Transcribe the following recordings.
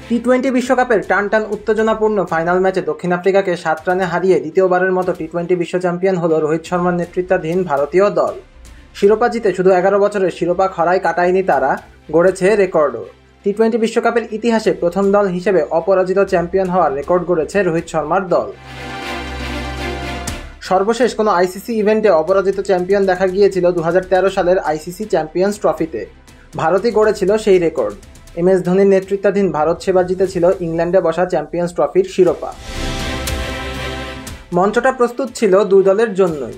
টি-20 বিশ্বকাপের টান উত্তেজনাপূর্ণ ফাইনাল ম্যাচে দক্ষিণ আফ্রিকাকে 7 রানে হারিয়ে দ্বিতীয়বারের মতো টি-20 বিশ্ব চ্যাম্পিয়ন হল রোহিত শর্মার নেতৃত্বাধীন ভারতীয় দল। শিরোপা জিতে শুধু 11 বছরের শিরোপা খরায় কাটায়নি তারা, গড়েছে রেকর্ডও। টি-20 বিশ্বকাপের ইতিহাসে প্রথম দল হিসেবে অপরাজিত চ্যাম্পিয়ন হওয়ার রেকর্ড গড়েছে রোহিত শর্মার দল। সর্বশেষ কোনো আইসিসি ইভেন্টে অপরাজিত চ্যাম্পিয়ন দেখা গিয়েছিল 2013 সালের আইসিসি চ্যাম্পিয়ন্স ট্রফিতে। ভারতই গড়েছিল সেই রেকর্ড। এমএস ধোনির নেতৃত্বাধীন ভারত সেবার জিতেছিল ইংল্যান্ডে বসা চ্যাম্পিয়ন্স ট্রফির শিরোপা। মঞ্চটা প্রস্তুত ছিল দুই দলের জন্যই।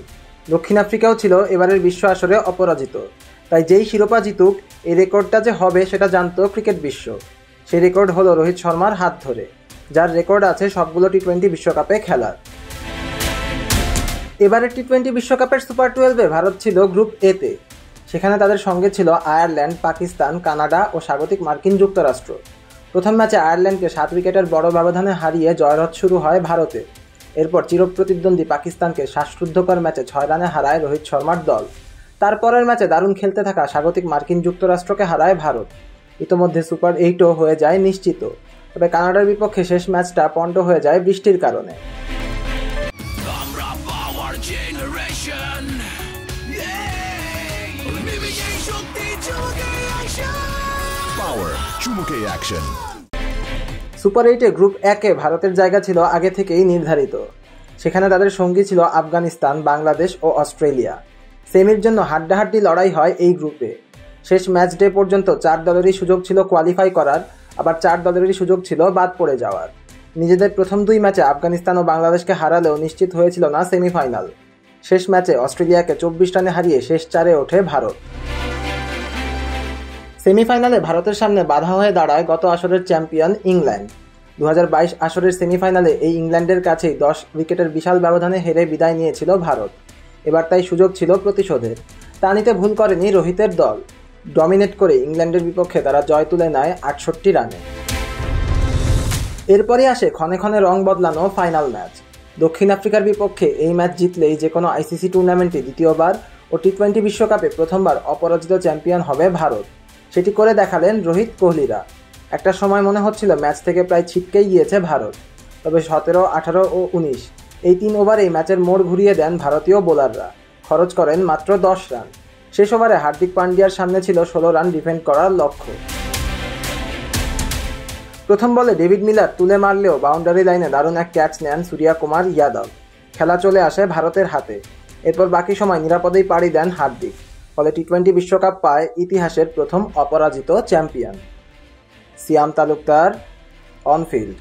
দক্ষিণ আফ্রিকাও ছিল এবারের বিশ্ব আসরে অপরাজিত, তাই যেই শিরোপা জিতুক এই রেকর্ডটা যে হবে সেটা জানত ক্রিকেট বিশ্ব। সেই রেকর্ড হলো রোহিত শর্মার হাত ধরে, যার রেকর্ড আছে সবগুলো টি-20 বিশ্বকাপে খেলার। এবারের টি-20 বিশ্বকাপের সুপার 12-এ ভারত ছিল গ্রুপ এতে। সেখানে তাদের সঙ্গে ছিল আয়ারল্যান্ড, পাকিস্তান, কানাডা ও স্বাগতিক মার্কিন যুক্তরাষ্ট্র। প্রথম ম্যাচে আয়ারল্যান্ডকে 7 উইকেটের বড় ব্যবধানে হারিয়ে জয়রথ শুরু হয় ভারতে। এরপর চিরপ্রতিদ্বন্দ্বী পাকিস্তানকে শ্বাসরুদ্ধকর ম্যাচে 6 রানে হারায় রোহিত শর্মার দল। তারপরের ম্যাচে দারুণ খেলতে থাকা স্বাগতিক মার্কিন যুক্তরাষ্ট্রকে হারায় ভারত। ইতোমধ্যে সুপার 8ও হয়ে যায় নিশ্চিত, তবে কানাডার বিপক্ষে শেষ ম্যাচটা পন্ড হয়ে যায় বৃষ্টির কারণে। সুপার 8-এ গ্রুপ 1-এ ভারতের জায়গা ছিল আগে থেকেই নির্ধারিত। সেখানে তাদের সঙ্গী ছিল আফগানিস্তান, বাংলাদেশ ও অস্ট্রেলিয়া। সেমির জন্য হাড্ডাহাড্ডি লড়াই হয় এই গ্রুপে। শেষ ম্যাচ ডে পর্যন্ত 4 দলেরই সুযোগ ছিল কোয়ালিফাই করার, আবার 4 দলেরই সুযোগ ছিল বাদ পড়ে যাওয়ার। নিজেদের প্রথম 2 ম্যাচে আফগানিস্তান ও বাংলাদেশকে হারালেও নিশ্চিত হয়েছিল না সেমিফাইনাল। শেষ ম্যাচে অস্ট্রেলিয়াকে 24 রানে হারিয়ে শেষ 4-এ ওঠে ভারত। সেমিফাইনালে ভারতের সামনে বাধা হয়ে দাঁড়ায় গত আসরের চ্যাম্পিয়ন ইংল্যান্ড। 2022 আসরের সেমিফাইনালে এই ইংল্যান্ডের কাছেই 10 উইকেটের বিশাল ব্যবধানে হেরে বিদায় নিয়েছিল ভারত। এবার তাই সুযোগ ছিল প্রতিশোধের। তা নিতে ভুল করেনি রোহিতের দল। ডমিনেট করে ইংল্যান্ডের বিপক্ষে তারা জয় তুলে নেয় 68 রানে। এরপরই আসে ক্ষণে ক্ষণে রং বদলানো ফাইনাল ম্যাচ। দক্ষিণ আফ্রিকার বিপক্ষে এই ম্যাচ জিতলেই যে কোনো আইসিসি টুর্নামেন্টে দ্বিতীয়বার ও টি-20 বিশ্বকাপে প্রথমবার অপরাজিত চ্যাম্পিয়ন হবে ভারত। সেটি করে দেখালেন রোহিত কোহলিরা। একটা সময় মনে হচ্ছিল ম্যাচ থেকে প্রায় ছিটকেই গিয়েছে ভারত, তবে 17, 18 ও 19 এই 3 ওভারেই ম্যাচের মোড় ঘুরিয়ে দেন ভারতীয় বোলাররা। খরচ করেন মাত্র 10 রান। শেষ ওভারে হার্দিক পান্ডিয়ার সামনে ছিল 16 রান ডিফেন্ড করার লক্ষ্য। প্রথম বলে ডেভিড মিলার তুলে মারলেও বাউন্ডারি লাইনে দারুণ এক ক্যাচ নেন সূর্যকুমার যাদব। খেলা চলে আসে ভারতের হাতে। এরপর বাকি সময় নিরাপদেই পাড়ি দেন হার্দিক। ফলে টি-20 বিশ্বকাপ পায় ইতিহাসের প্রথম অপরাজিত champion. Siam Talukdar, on field.